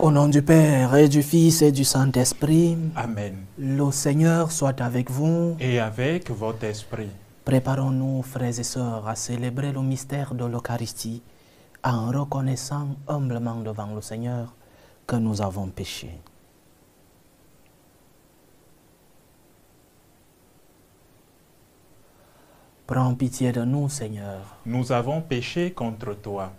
Au nom du Père et du Fils et du Saint-Esprit, Amen. le Seigneur soit avec vous. Et avec votre esprit. Préparons-nous, frères et sœurs, à célébrer le mystère de l'Eucharistie en reconnaissant humblement devant le Seigneur que nous avons péché. Prends pitié de nous, Seigneur. Nous avons péché contre toi.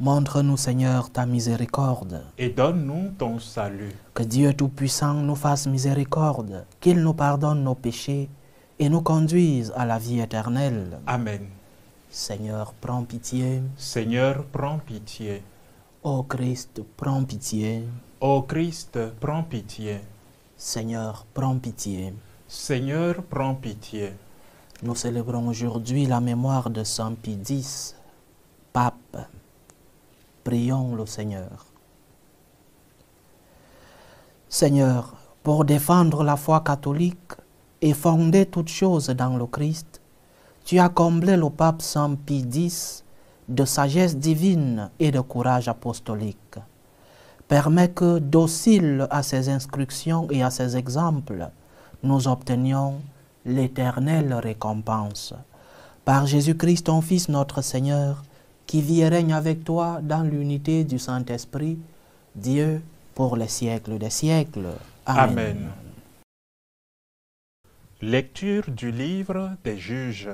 Montre-nous, Seigneur, ta miséricorde. Et donne-nous ton salut. Que Dieu Tout-Puissant nous fasse miséricorde, qu'il nous pardonne nos péchés et nous conduise à la vie éternelle. Amen. Seigneur, prends pitié. Seigneur, prends pitié. Ô Christ, prends pitié. Ô Christ, prends pitié. Seigneur, prends pitié. Seigneur, prends pitié. Nous célébrons aujourd'hui la mémoire de Saint Pie X, pape. Prions le Seigneur. Seigneur, pour défendre la foi catholique et fonder toutes choses dans le Christ, tu as comblé le pape Saint Pie X de sagesse divine et de courage apostolique. Permets que, dociles à ses instructions et à ses exemples, nous obtenions l'éternelle récompense. Par Jésus-Christ, ton Fils, notre Seigneur, qui vit et règne avec toi dans l'unité du Saint-Esprit, Dieu, pour les siècles des siècles. Amen. Amen. Lecture du livre des Juges.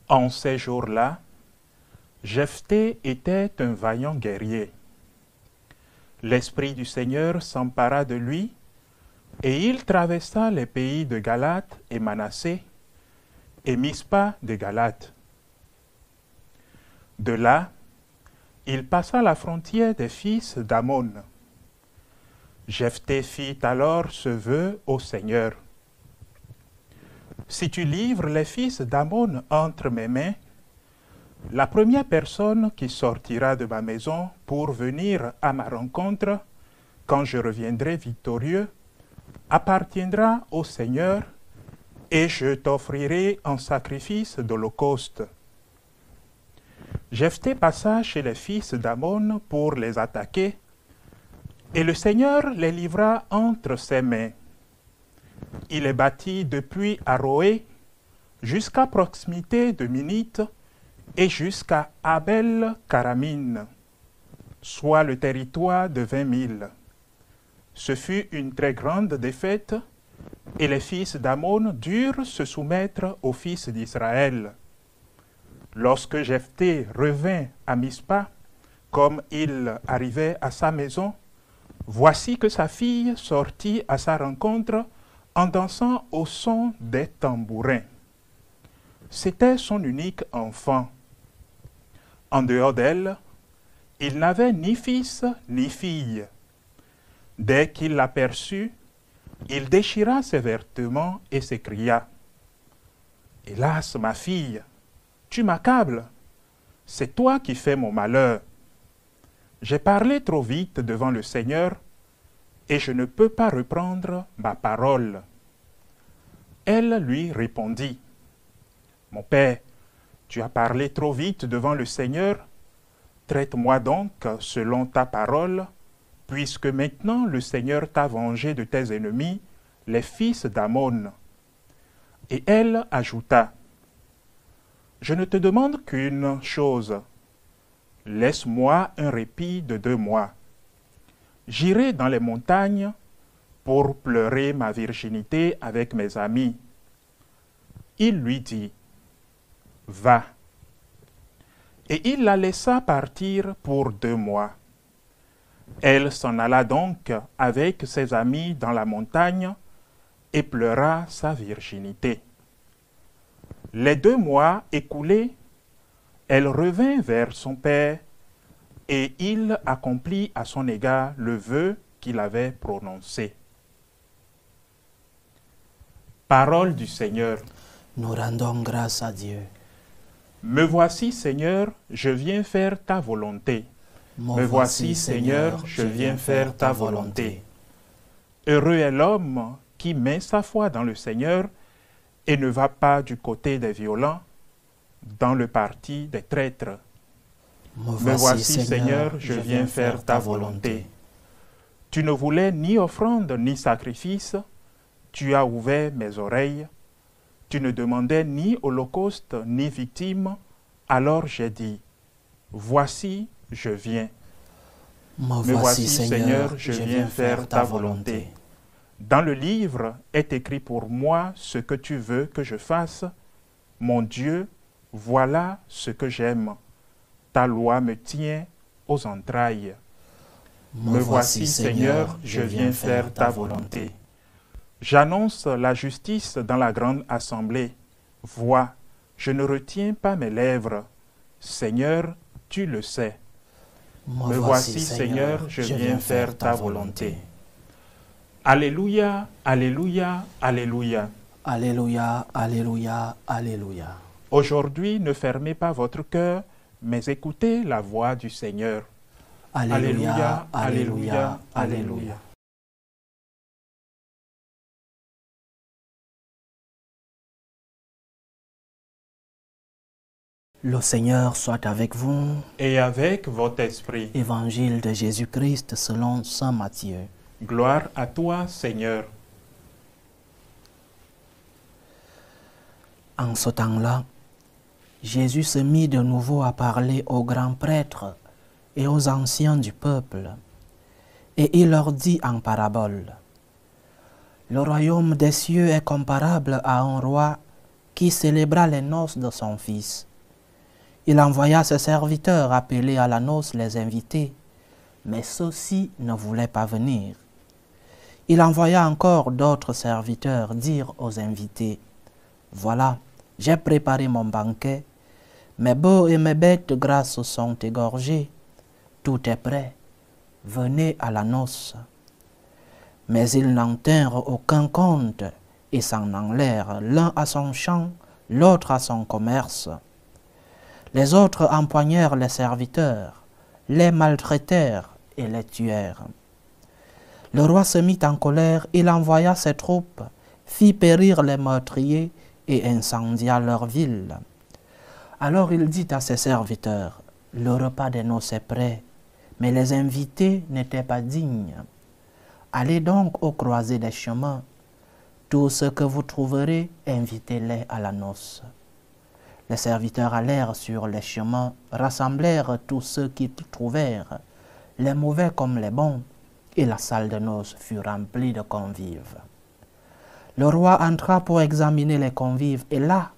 En ces jours-là, Jephthé était un vaillant guerrier. L'Esprit du Seigneur s'empara de lui, et il traversa les pays de Galate et Manassé, et Mispa de Galate. De là, il passa la frontière des fils d'Ammon. Jephthé fit alors ce vœu au Seigneur. Si tu livres les fils d'Ammon entre mes mains, la première personne qui sortira de ma maison pour venir à ma rencontre, quand je reviendrai victorieux, appartiendra au Seigneur, et je t'offrirai en sacrifice d'holocauste. Jephthé passa chez les fils d'Ammon pour les attaquer, et le Seigneur les livra entre ses mains. Il les battit depuis Aroé jusqu'à proximité de Minite et jusqu'à Abel-Karamine, soit le territoire de 20 000. Ce fut une très grande défaite, et les fils d'Ammon durent se soumettre aux fils d'Israël. Lorsque Jephthé revint à Mispa, comme il arrivait à sa maison, voici que sa fille sortit à sa rencontre en dansant au son des tambourins. C'était son unique enfant. En dehors d'elle, il n'avait ni fils ni fille. Dès qu'il l'aperçut, il déchira ses vêtements et s'écria : « Hélas, ma fille, tu m'accables. C'est toi qui fais mon malheur. J'ai parlé trop vite devant le Seigneur et je ne peux pas reprendre ma parole. » Elle lui répondit : « Mon père, tu as parlé trop vite devant le Seigneur. Traite-moi donc selon ta parole, puisque maintenant le Seigneur t'a vengé de tes ennemis, les fils d'Ammon. » Et elle ajouta : « Je ne te demande qu'une chose. Laisse-moi un répit de 2 mois. J'irai dans les montagnes pour pleurer ma virginité avec mes amis. » Il lui dit : « Va. » Et il la laissa partir pour 2 mois. Elle s'en alla donc avec ses amis dans la montagne et pleura sa virginité. Les 2 mois écoulés, elle revint vers son père et il accomplit à son égard le vœu qu'il avait prononcé. Parole du Seigneur. Nous rendons grâce à Dieu. Me voici, Seigneur, je viens faire ta volonté. Me voici, Seigneur, je viens faire ta volonté. Heureux est l'homme qui met sa foi dans le Seigneur et ne va pas du côté des violents, dans le parti des traîtres. Me voici, Seigneur, je viens faire ta volonté. Tu ne voulais ni offrande ni sacrifice, tu as ouvert mes oreilles. Tu ne demandais ni holocauste ni victime, alors j'ai dit, voici, je viens. Me voici, Seigneur, je viens faire ta volonté. Dans le livre est écrit pour moi ce que tu veux que je fasse. Mon Dieu, voilà ce que j'aime. Ta loi me tient aux entrailles. Me voici, Seigneur, je viens faire ta volonté. J'annonce la justice dans la grande assemblée. Vois, je ne retiens pas mes lèvres. Seigneur, tu le sais. Me voici, Seigneur, je viens faire ta volonté. Alléluia, alléluia, alléluia. Alléluia, alléluia, alléluia. Aujourd'hui, ne fermez pas votre cœur, mais écoutez la voix du Seigneur. Alléluia, alléluia, alléluia. Le Seigneur soit avec vous. Et avec votre esprit. Évangile de Jésus-Christ selon saint Matthieu. Gloire à toi, Seigneur. En ce temps-là, Jésus se mit de nouveau à parler aux grands prêtres et aux anciens du peuple, et il leur dit en parabole, « Le royaume des cieux est comparable à un roi qui célébra les noces de son fils. Il envoya ses serviteurs appeler à la noce les invités, mais ceux-ci ne voulaient pas venir. Il envoya encore d'autres serviteurs dire aux invités, « Voilà, j'ai préparé mon banquet, mes bœufs et mes bêtes grasses sont égorgés, tout est prêt, venez à la noce. » Mais ils n'en tinrent aucun compte et s'en allèrent, l'un à son champ, l'autre à son commerce. Les autres empoignèrent les serviteurs, les maltraitèrent et les tuèrent. Le roi se mit en colère, il envoya ses troupes, fit périr les meurtriers et incendia leur ville. Alors il dit à ses serviteurs, « Le repas des noces est prêt, mais les invités n'étaient pas dignes. Allez donc aux croisées des chemins. Tout ce que vous trouverez, invitez-les à la noce. » Les serviteurs allèrent sur les chemins, rassemblèrent tous ceux qu'ils trouvèrent, les mauvais comme les bons, et la salle de noces fut remplie de convives. Le roi entra pour examiner les convives, et là,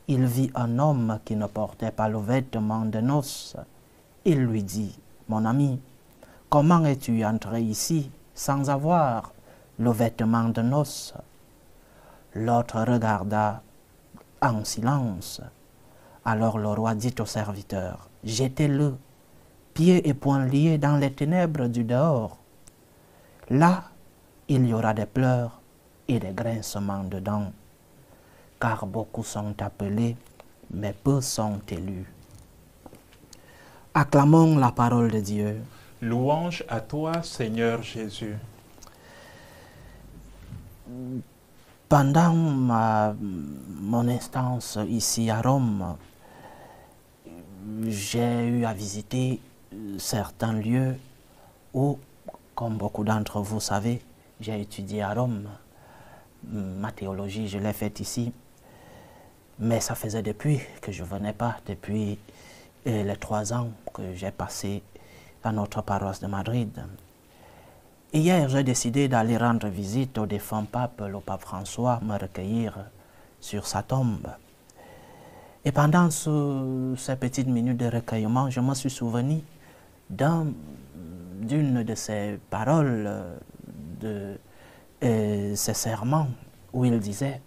il vit un homme qui ne portait pas le vêtement de noces. Il lui dit, « Mon ami, comment es-tu entré ici sans avoir le vêtement de noces ?» L'autre regarda en silence. Alors le roi dit au serviteur, « Jetez-le, pieds et poings liés dans les ténèbres du dehors. Là, il y aura des pleurs et des grincements de dents, car beaucoup sont appelés, mais peu sont élus. » Acclamons la parole de Dieu. Louange à toi, Seigneur Jésus. Pendant mon instance ici à Rome, j'ai eu à visiter certains lieux où, comme beaucoup d'entre vous savez, j'ai étudié à Rome. Ma théologie, je l'ai faite ici. Mais ça faisait depuis que je ne venais pas, depuis les 3 ans que j'ai passé à notre paroisse de Madrid. Et hier, j'ai décidé d'aller rendre visite au défunt pape, le pape François, me recueillir sur sa tombe. Et pendant ces petites minutes de recueillement, je me suis souvenu d'une de ses paroles, de ses sermons, où il disait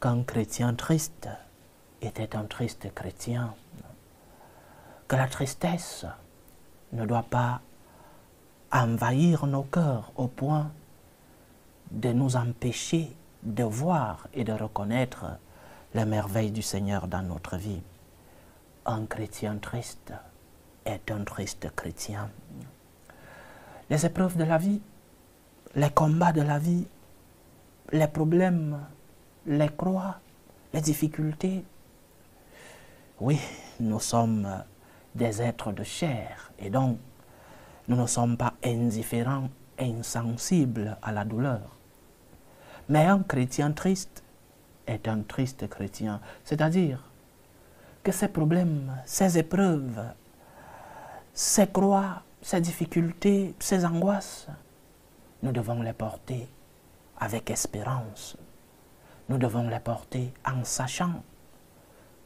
qu'un chrétien triste était un triste chrétien, que la tristesse ne doit pas envahir nos cœurs au point de nous empêcher de voir et de reconnaître les merveilles du Seigneur dans notre vie. Un chrétien triste est un triste chrétien. Les épreuves de la vie, les combats de la vie, les problèmes, les croix, les difficultés, oui, nous sommes des êtres de chair. Et donc, nous ne sommes pas indifférents, insensibles à la douleur. Mais un chrétien triste est un triste chrétien. C'est-à-dire que ces problèmes, ces épreuves, ces croix, ces difficultés, ces angoisses, nous devons les porter avec espérance. Nous devons les porter en sachant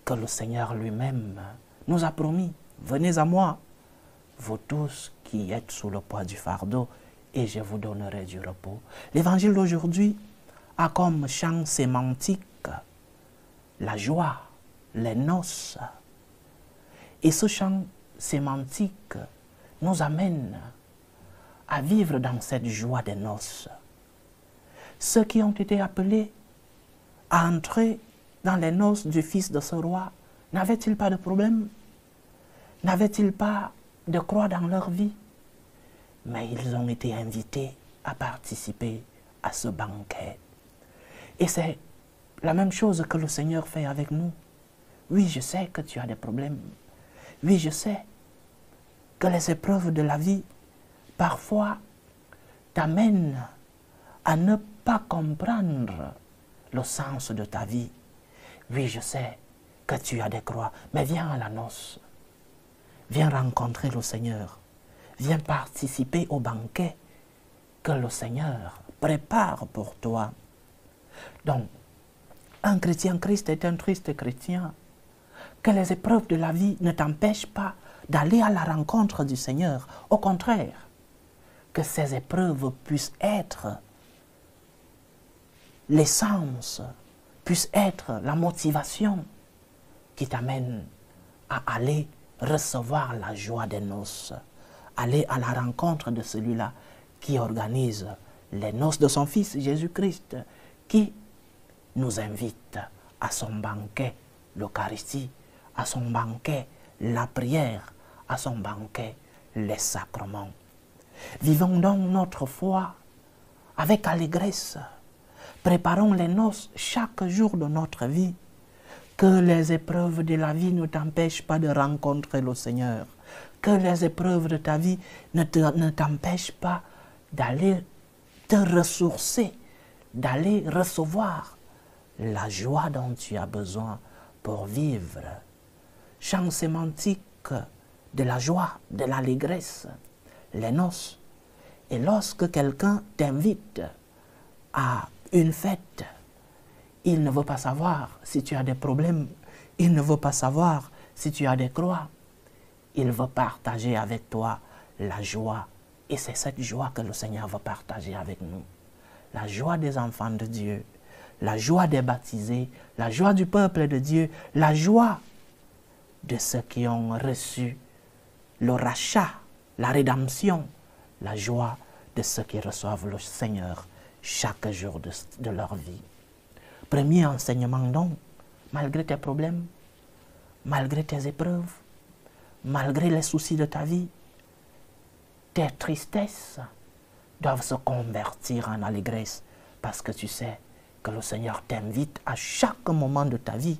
que le Seigneur lui-même nous a promis, venez à moi, vous tous qui êtes sous le poids du fardeau, et je vous donnerai du repos. L'évangile d'aujourd'hui a comme champ sémantique la joie, les noces. Et ce champ sémantique nous amène à vivre dans cette joie des noces. Ceux qui ont été appelés à entrer dans les noces du fils de ce roi, n'avaient-ils pas de problème? N'avaient-ils pas de croix dans leur vie? Mais ils ont été invités à participer à ce banquet. Et c'est la même chose que le Seigneur fait avec nous. Oui, je sais que tu as des problèmes. Oui, je sais que les épreuves de la vie, parfois, t'amènent à ne pas comprendre le sens de ta vie. Oui, je sais que tu as des croix, mais viens à la noce. Viens rencontrer le Seigneur. Viens participer au banquet que le Seigneur prépare pour toi. Donc, un chrétien Christ est un triste chrétien. Que les épreuves de la vie ne t'empêchent pas d'aller à la rencontre du Seigneur. Au contraire, que ces épreuves puissent être l'essence, puissent être la motivation qui t'amène à aller recevoir la joie des noces, aller à la rencontre de celui-là qui organise les noces de son Fils Jésus-Christ, qui nous invite à son banquet, l'Eucharistie, à son banquet, la prière, à son banquet, les sacrements. Vivons donc notre foi avec allégresse. Préparons les noces chaque jour de notre vie. Que les épreuves de la vie ne t'empêchent pas de rencontrer le Seigneur. Que les épreuves de ta vie ne t'empêchent pas d'aller te ressourcer, d'aller recevoir la joie dont tu as besoin pour vivre. Champ sémantique de la joie, de l'allégresse, les noces. Et lorsque quelqu'un t'invite à une fête, il ne veut pas savoir si tu as des problèmes, il ne veut pas savoir si tu as des croix. Il veut partager avec toi la joie. Et c'est cette joie que le Seigneur veut partager avec nous. La joie des enfants de Dieu, la joie des baptisés, la joie du peuple de Dieu, la joie de ceux qui ont reçu le rachat, la rédemption, la joie de ceux qui reçoivent le Seigneur chaque jour de leur vie. Premier enseignement donc, malgré tes problèmes, malgré tes épreuves, malgré les soucis de ta vie, tes tristesses doivent se convertir en allégresse parce que tu sais que le Seigneur t'invite à chaque moment de ta vie.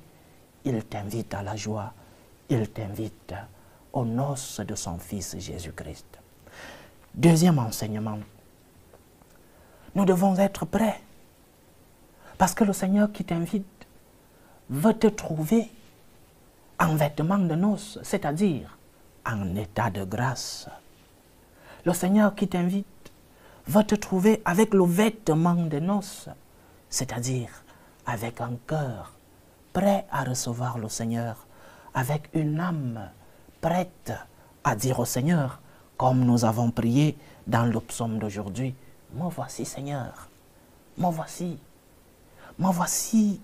Il t'invite à la joie, il t'invite aux noces de son Fils Jésus-Christ. Deuxième enseignement, nous devons être prêts parce que le Seigneur qui t'invite veut te trouver en vêtements de noces, c'est-à-dire en état de grâce. Le Seigneur qui t'invite veut te trouver avec le vêtement de noces, c'est-à-dire avec un cœur prêt à recevoir le Seigneur, avec une âme prête à dire au Seigneur, comme nous avons prié dans le psaume d'aujourd'hui, « Me voici Seigneur, me voici, me voici.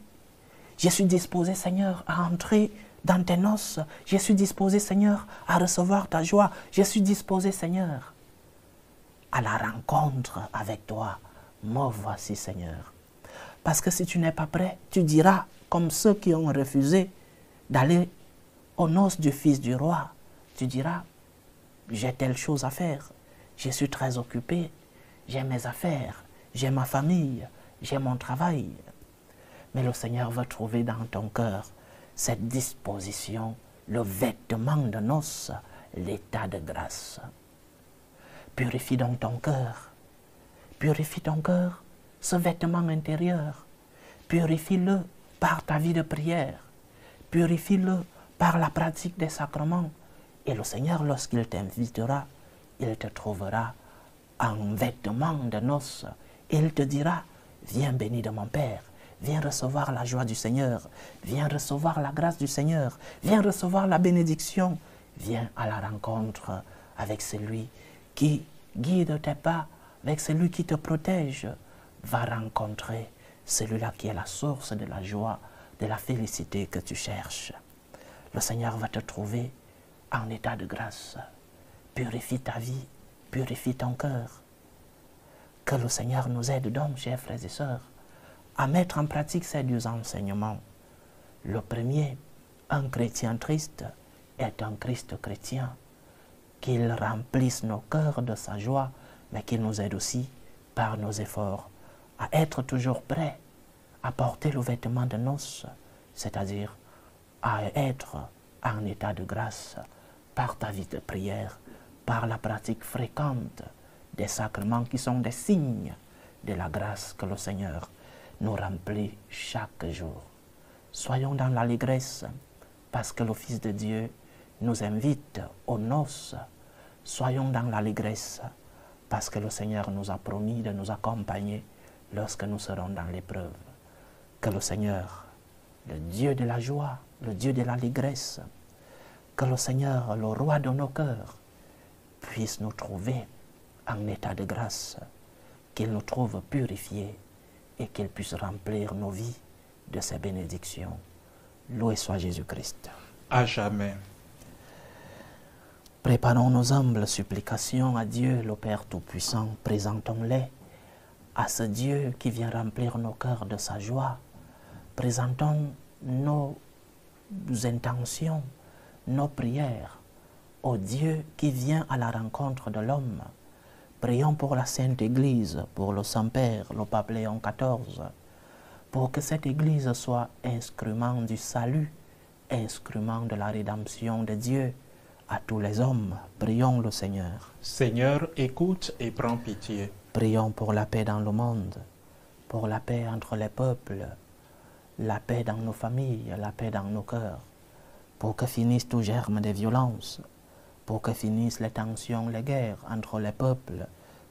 Je suis disposé Seigneur à entrer dans tes noces, je suis disposé Seigneur à recevoir ta joie, je suis disposé Seigneur à la rencontre avec toi. Me voici Seigneur. » Parce que si tu n'es pas prêt, tu diras, comme ceux qui ont refusé d'aller aux noces du Fils du roi, tu diras, j'ai telle chose à faire, je suis très occupé, j'ai mes affaires, j'ai ma famille, j'ai mon travail. Mais le Seigneur veut trouver dans ton cœur cette disposition le vêtement de noces, l'état de grâce. Purifie donc ton cœur. Purifie ton cœur, ce vêtement intérieur. Purifie-le par ta vie de prière. Purifie-le par la pratique des sacrements. Et le Seigneur, lorsqu'il t'invitera, il te trouvera en vêtement de noces. Et il te dira, viens béni de mon Père. Viens recevoir la joie du Seigneur. Viens recevoir la grâce du Seigneur. Viens recevoir la bénédiction. Viens à la rencontre avec celui qui guide tes pas, avec celui qui te protège. Va rencontrer celui-là qui est la source de la joie, de la félicité que tu cherches. Le Seigneur va te trouver en état de grâce. Purifie ta vie, purifie ton cœur. Que le Seigneur nous aide donc, chers frères et sœurs, à mettre en pratique ces deux enseignements. Le premier, un chrétien triste est un Christ chrétien. Qu'il remplisse nos cœurs de sa joie, mais qu'il nous aide aussi, par nos efforts, à être toujours prêts à porter le vêtement de noces, c'est-à-dire à être en état de grâce par ta vie de prière, par la pratique fréquente des sacrements qui sont des signes de la grâce que le Seigneur nous remplit chaque jour. Soyons dans l'allégresse parce que le Fils de Dieu nous invite aux noces. Soyons dans l'allégresse parce que le Seigneur nous a promis de nous accompagner lorsque nous serons dans l'épreuve. Que le Seigneur, le Dieu de la joie, le Dieu de l'allégresse, que le Seigneur, le roi de nos cœurs, puisse nous trouver en état de grâce, qu'il nous trouve purifiés et qu'il puisse remplir nos vies de ses bénédictions. Loué soit Jésus-Christ. À jamais. Préparons nos humbles supplications à Dieu, le Père Tout-Puissant. Présentons-les à ce Dieu qui vient remplir nos cœurs de sa joie. Présentons nos intentions, nos prières au Dieu qui vient à la rencontre de l'homme. Prions pour la Sainte Église, pour le Saint-Père, le Pape Léon XIV, pour que cette Église soit instrument du salut, instrument de la rédemption de Dieu à tous les hommes. Prions le Seigneur. Seigneur, écoute et prends pitié. Prions pour la paix dans le monde, pour la paix entre les peuples, la paix dans nos familles, la paix dans nos cœurs, pour que finisse tout germe de violence, pour que finissent les tensions, les guerres entre les peuples.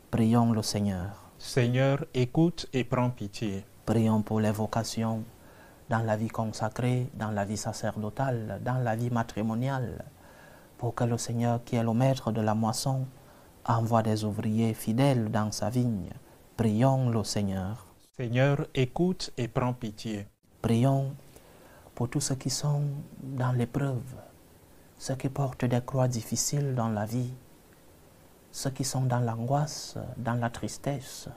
Prions le Seigneur. Seigneur, écoute et prends pitié. Prions pour les vocations dans la vie consacrée, dans la vie sacerdotale, dans la vie matrimoniale, pour que le Seigneur, qui est le maître de la moisson, envoie des ouvriers fidèles dans sa vigne. Prions le Seigneur. Seigneur, écoute et prends pitié. Prions pour tous ceux qui sont dans l'épreuve, ceux qui portent des croix difficiles dans la vie, ceux qui sont dans l'angoisse, dans la tristesse,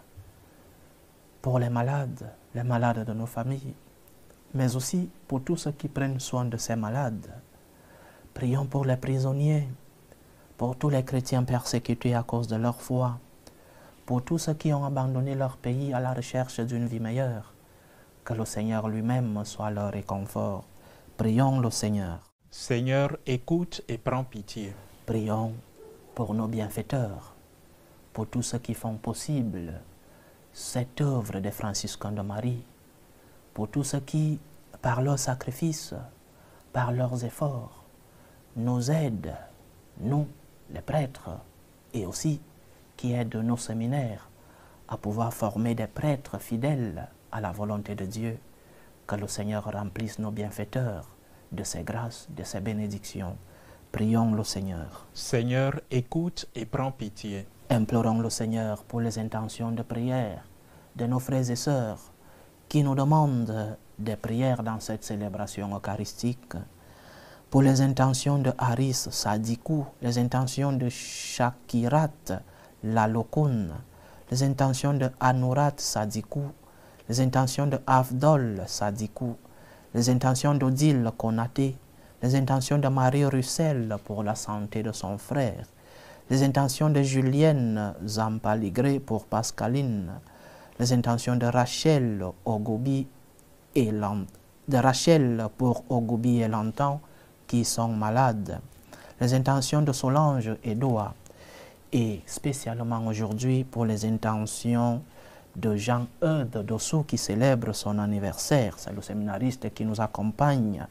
pour les malades de nos familles, mais aussi pour tous ceux qui prennent soin de ces malades. Prions pour les prisonniers, pour tous les chrétiens persécutés à cause de leur foi, pour tous ceux qui ont abandonné leur pays à la recherche d'une vie meilleure. Que le Seigneur lui-même soit leur réconfort. Prions le Seigneur. Seigneur, écoute et prends pitié. Prions pour nos bienfaiteurs, pour tous ceux qui font possible cette œuvre des franciscains de Marie, pour tous ceux qui, par leur sacrifice, par leurs efforts, nous aident, nous, les prêtres, et aussi qui aident nos séminaires à pouvoir former des prêtres fidèles à la volonté de Dieu. Que le Seigneur remplisse nos bienfaiteurs de ses grâces, de ses bénédictions. Prions le Seigneur. Seigneur, écoute et prends pitié. Implorons le Seigneur pour les intentions de prière de nos frères et sœurs qui nous demandent des prières dans cette célébration eucharistique, pour les intentions de Haris Sadikou, les intentions de Shakirat Lalokun, les intentions de Anurat Sadikou, les intentions de Avdol Sadikou, les intentions d'Odile Konaté, les intentions de Marie Russell pour la santé de son frère, les intentions de Julienne Zampaligré pour Pascaline, les intentions de Rachel Ogobi et de Rachel pour Ogobi et Lantan, qui sont malades, les intentions de Solange et d'Oa, et spécialement aujourd'hui pour les intentions de Jean-Eudes Dossou qui célèbre son anniversaire. C'est le séminariste qui nous accompagne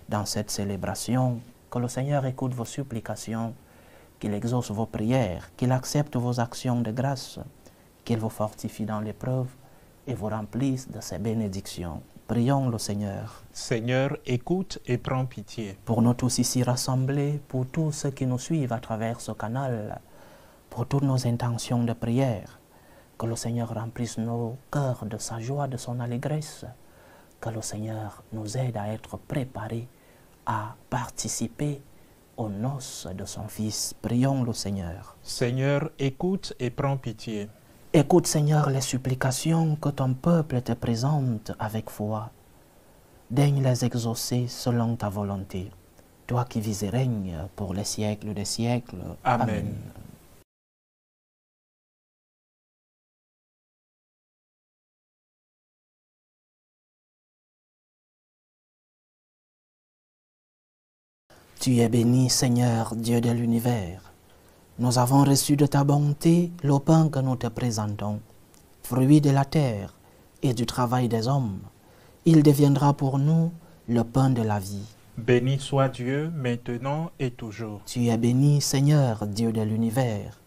dans cette célébration. Que le Seigneur écoute vos supplications, qu'il exauce vos prières, qu'il accepte vos actions de grâce, qu'il vous fortifie dans l'épreuve et vous remplisse de ses bénédictions. Prions le Seigneur. Seigneur, écoute et prends pitié. Pour nous tous ici rassemblés, pour tous ceux qui nous suivent à travers ce canal, pour toutes nos intentions de prière, que le Seigneur remplisse nos cœurs de sa joie, de son allégresse, que le Seigneur nous aide à être préparés à participer aux noces de son Fils. Prions le Seigneur. Seigneur, écoute et prends pitié. Écoute, Seigneur, les supplications que ton peuple te présente avec foi. Daigne les exaucer selon ta volonté. Toi qui vis et règnes pour les siècles des siècles. Amen. Tu es béni, Seigneur, Dieu de l'univers. Nous avons reçu de ta bonté le pain que nous te présentons, fruit de la terre et du travail des hommes. Il deviendra pour nous le pain de la vie. Béni soit Dieu, maintenant et toujours. Tu es béni, Seigneur, Dieu de l'univers.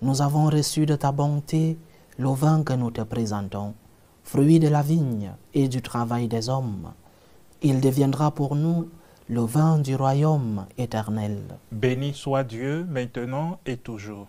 Nous avons reçu de ta bonté le vin que nous te présentons, fruit de la vigne et du travail des hommes. Il deviendra pour nous le vin du royaume éternel. Béni soit Dieu, maintenant et toujours.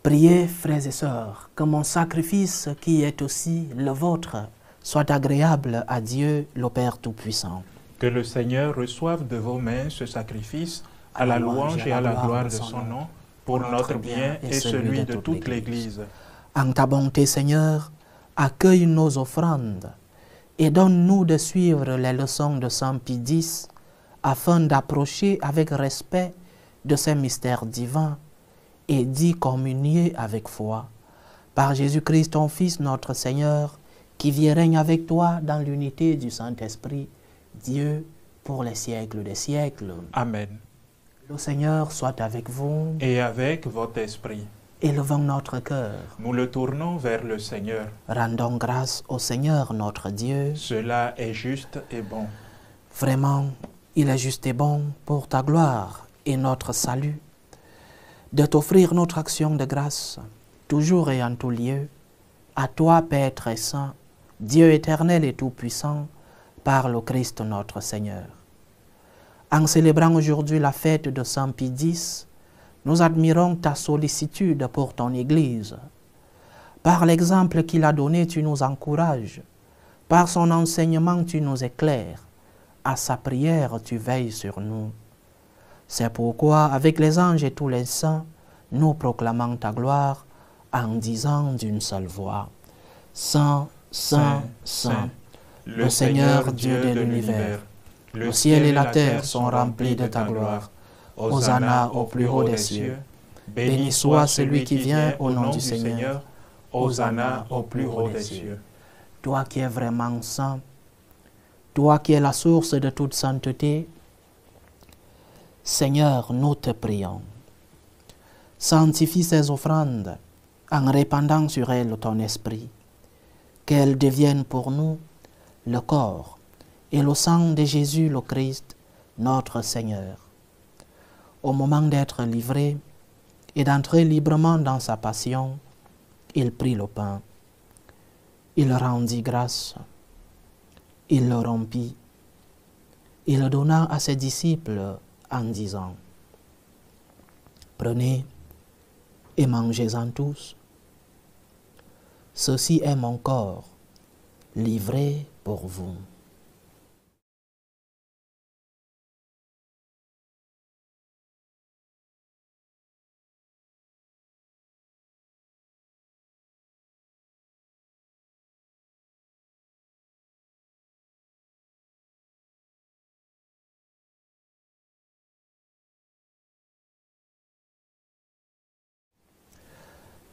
Priez, frères et sœurs, que mon sacrifice, qui est aussi le vôtre, soit agréable à Dieu, le Père Tout-Puissant. Que le Seigneur reçoive de vos mains ce sacrifice à la louange et à la gloire de son nom, pour notre bien et celui de toute l'Église. En ta bonté, Seigneur, accueille nos offrandes et donne-nous de suivre les leçons de Saint Pie X afin d'approcher avec respect de ces mystères divins et d'y communier avec foi. Par Jésus-Christ, ton Fils, notre Seigneur, qui vit et règne avec toi dans l'unité du Saint-Esprit, Dieu, pour les siècles des siècles. Amen. Le Seigneur soit avec vous. Et avec votre esprit. Élevons notre cœur. Nous le tournons vers le Seigneur. Rendons grâce au Seigneur notre Dieu. Cela est juste et bon. Vraiment, il est juste et bon pour ta gloire et notre salut de t'offrir notre action de grâce, toujours et en tout lieu, à toi, Père très saint, Dieu éternel et tout-puissant, par le Christ notre Seigneur. En célébrant aujourd'hui la fête de Saint Pie X, nous admirons ta sollicitude pour ton Église. Par l'exemple qu'il a donné, tu nous encourages. Par son enseignement, tu nous éclaires. À sa prière, tu veilles sur nous. C'est pourquoi, avec les anges et tous les saints, nous proclamons ta gloire en disant d'une seule voix, Saint, Saint, Saint, le Seigneur Dieu de l'univers. Le ciel et la terre sont remplis de ta gloire. Hosanna au plus haut des cieux. Béni soit celui qui vient au nom du Seigneur. Hosanna au plus haut des cieux. Toi qui es vraiment saint, toi qui es la source de toute sainteté, Seigneur, nous te prions. Sanctifie ces offrandes en répandant sur elles ton esprit, qu'elles deviennent pour nous le corps et le sang de Jésus le Christ, notre Seigneur. Au moment d'être livré et d'entrer librement dans sa passion, il prit le pain, il rendit grâce, il le rompit, il le donna à ses disciples en disant, prenez et mangez-en tous. Ceci est mon corps, livré pour vous.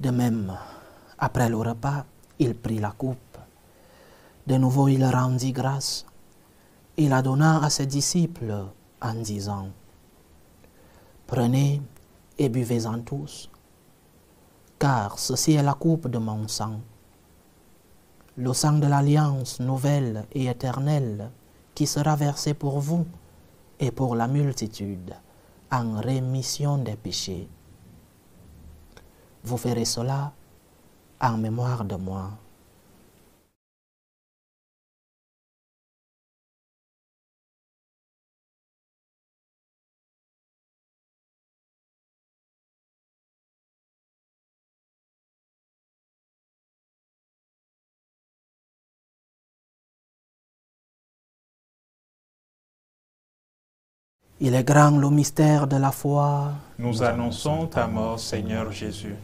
De même, après le repas, il prit la coupe. De nouveau, il rendit grâce. Il la donna à ses disciples en disant, « Prenez et buvez-en tous, car ceci est la coupe de mon sang, le sang de l'alliance nouvelle et éternelle qui sera versé pour vous et pour la multitude en rémission des péchés. Vous ferez cela en mémoire de moi. » Il est grand le mystère de la foi. Nous annonçons ta mort, Seigneur Jésus.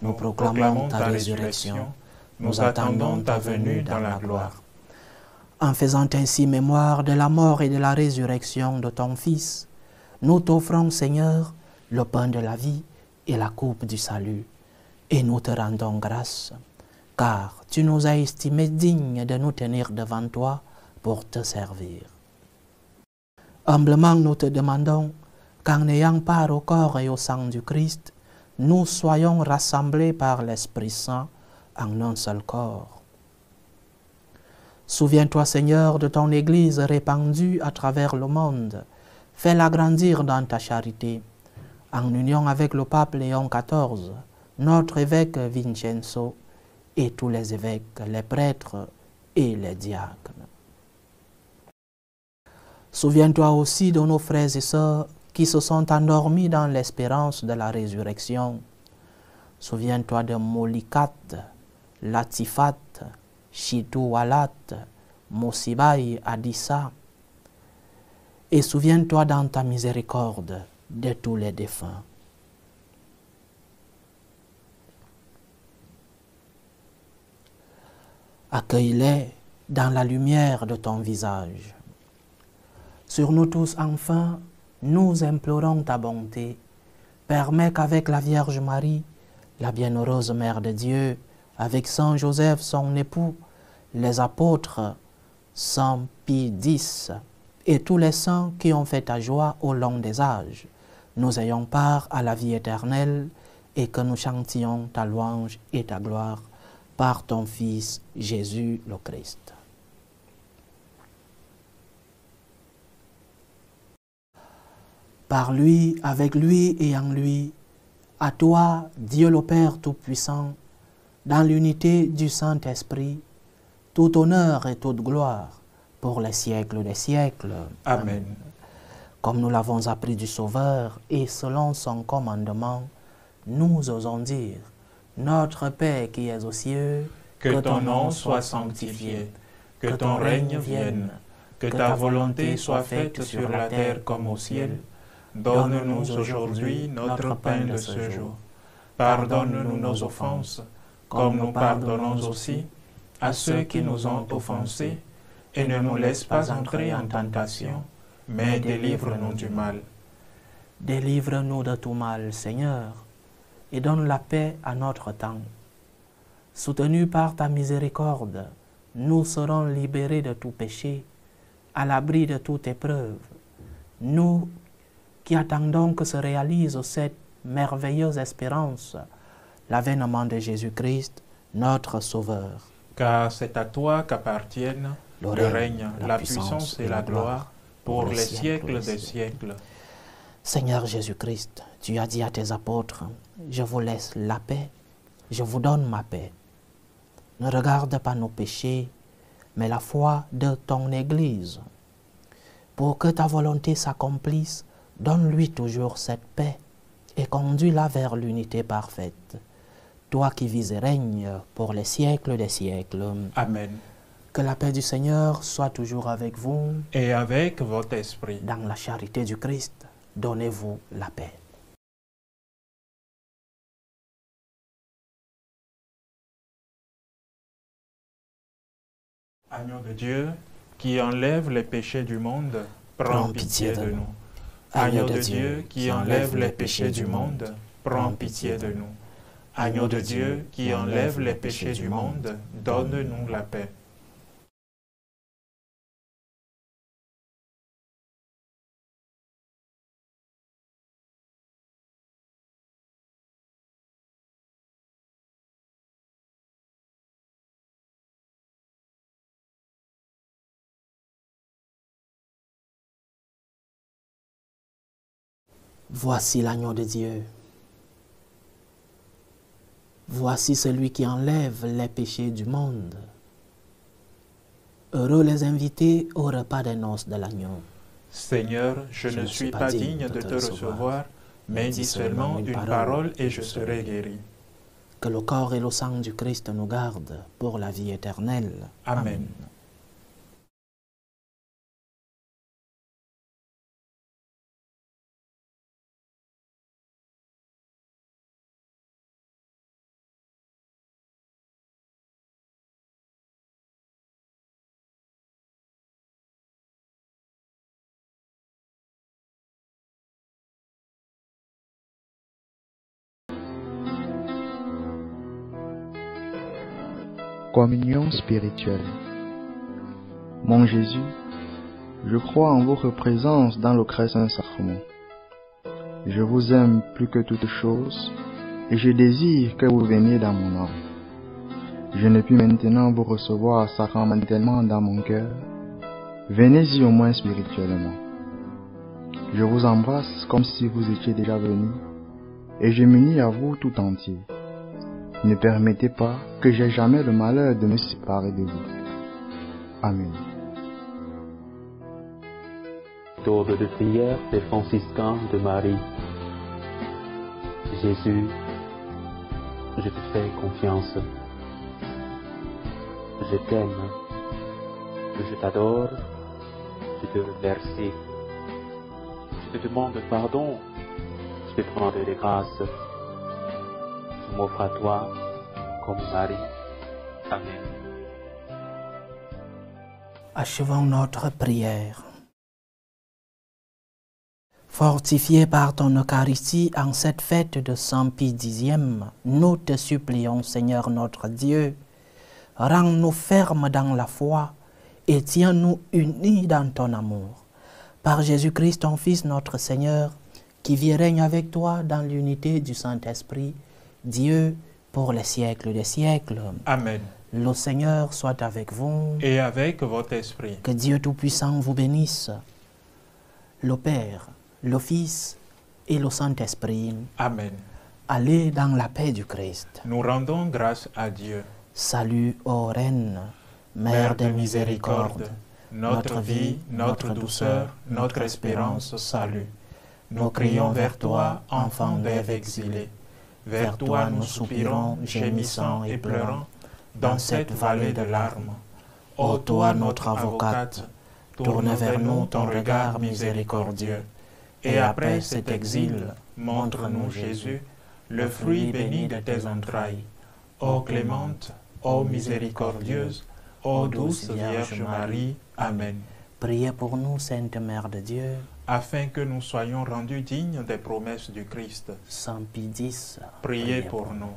Nous proclamons ta résurrection. Nous attendons ta venue dans la gloire. En faisant ainsi mémoire de la mort et de la résurrection de ton Fils, nous t'offrons, Seigneur, le pain de la vie et la coupe du salut. Et nous te rendons grâce, car tu nous as estimés dignes de nous tenir devant toi pour te servir. Humblement, nous te demandons qu'en ayant part au corps et au sang du Christ, nous soyons rassemblés par l'Esprit Saint en un seul corps. Souviens-toi, Seigneur, de ton Église répandue à travers le monde. Fais-la grandir dans ta charité, en union avec le pape Léon XIV, notre évêque Vincenzo et tous les évêques, les prêtres et les diacres. Souviens-toi aussi de nos frères et sœurs qui se sont endormis dans l'espérance de la résurrection. Souviens-toi de Molikat, Latifat, Chitou Walat, Mosibaï Adissa. Et souviens-toi dans ta miséricorde de tous les défunts. Accueille-les dans la lumière de ton visage. Sur nous tous, enfin, nous implorons ta bonté. Permets qu'avec la Vierge Marie, la bienheureuse Mère de Dieu, avec Saint Joseph, son époux, les apôtres, Saint Pie X, et tous les saints qui ont fait ta joie au long des âges, nous ayons part à la vie éternelle et que nous chantions ta louange et ta gloire par ton Fils Jésus le Christ. Par lui, avec lui et en lui, à toi, Dieu le Père Tout-Puissant, dans l'unité du Saint-Esprit, tout honneur et toute gloire pour les siècles des siècles. Amen. Comme nous l'avons appris du Sauveur et selon son commandement, nous osons dire, Notre Père qui es aux cieux, que ton nom soit sanctifié, que ton règne vienne, que ta volonté soit faite sur la terre comme au ciel. Donne-nous aujourd'hui notre pain de ce jour. Pardonne-nous nos offenses, comme nous pardonnons aussi à ceux qui nous ont offensés, et ne nous laisse pas entrer en tentation, mais délivre-nous du mal. Délivre-nous de tout mal, Seigneur, et donne la paix à notre temps. Soutenus par ta miséricorde, nous serons libérés de tout péché, à l'abri de toute épreuve. Nous qui attendons que se réalise cette merveilleuse espérance, l'avènement de Jésus-Christ, notre Sauveur. Car c'est à toi qu'appartiennent le règne, la puissance et la gloire pour les siècles des siècles. Seigneur Jésus-Christ, tu as dit à tes apôtres, « Je vous laisse la paix, je vous donne ma paix. Ne regarde pas nos péchés, mais la foi de ton Église. Pour que ta volonté s'accomplisse, donne-lui toujours cette paix et conduis-la vers l'unité parfaite. Toi qui vis et règnes pour les siècles des siècles. Amen. Que la paix du Seigneur soit toujours avec vous. Et avec votre esprit. Dans la charité du Christ, donnez-vous la paix. Agneau de Dieu, qui enlève les péchés du monde, prends pitié de nous. Agneau de Dieu, qui enlève les péchés du monde, prends pitié de nous. Agneau de Dieu qui enlève les péchés du monde, donne-nous la paix. Voici l'agneau de Dieu. Voici celui qui enlève les péchés du monde. Heureux les invités au repas des noces de l'agneau. Seigneur, je ne suis pas digne de te recevoir, mais dis seulement une parole et je serai guéri. Que le corps et le sang du Christ nous gardent pour la vie éternelle. Amen. Communion spirituelle. Mon Jésus, je crois en votre présence dans le très saint sacrement. Je vous aime plus que toute chose et je désire que vous veniez dans mon âme. Je ne puis maintenant vous recevoir sacramentellement dans mon cœur. Venez-y au moins spirituellement. Je vous embrasse comme si vous étiez déjà venu et je m'unis à vous tout entier. Ne permettez pas que j'aie jamais le malheur de me séparer de vous. Amen. Tour de prière des franciscains de Marie. Jésus, je te fais confiance. Je t'aime. Je t'adore. Je te remercie. Je te demande pardon. Je te prends de grâce. Je m'offre à toi comme Marie. Amen. Achevons notre prière. Fortifié par ton Eucharistie en cette fête de Saint Pie X, nous te supplions, Seigneur notre Dieu, rends-nous fermes dans la foi et tiens-nous unis dans ton amour. Par Jésus-Christ, ton Fils, notre Seigneur, qui vit et règne avec toi dans l'unité du Saint-Esprit, Dieu, pour les siècles des siècles. Amen. Le Seigneur soit avec vous. Et avec votre esprit. Que Dieu Tout-Puissant vous bénisse, le Père, le Fils et le Saint-Esprit. Amen. Allez dans la paix du Christ. Nous rendons grâce à Dieu. Salut, ô Reine, Mère de miséricorde, notre vie, notre douceur, notre espérance, salut. Nous crions vers toi, enfant d'Ève exilée. Vers toi nous soupirons, gémissant et pleurant, dans cette vallée de larmes. Ô toi, notre avocate, tourne vers nous ton regard miséricordieux. Et après cet exil, montre-nous Jésus, le fruit béni de tes entrailles. Ô clémente, ô miséricordieuse, ô douce Vierge Marie. Amen. Priez pour nous, Sainte Mère de Dieu, afin que nous soyons rendus dignes des promesses du Christ. Saint Pie X, Priez pour nous.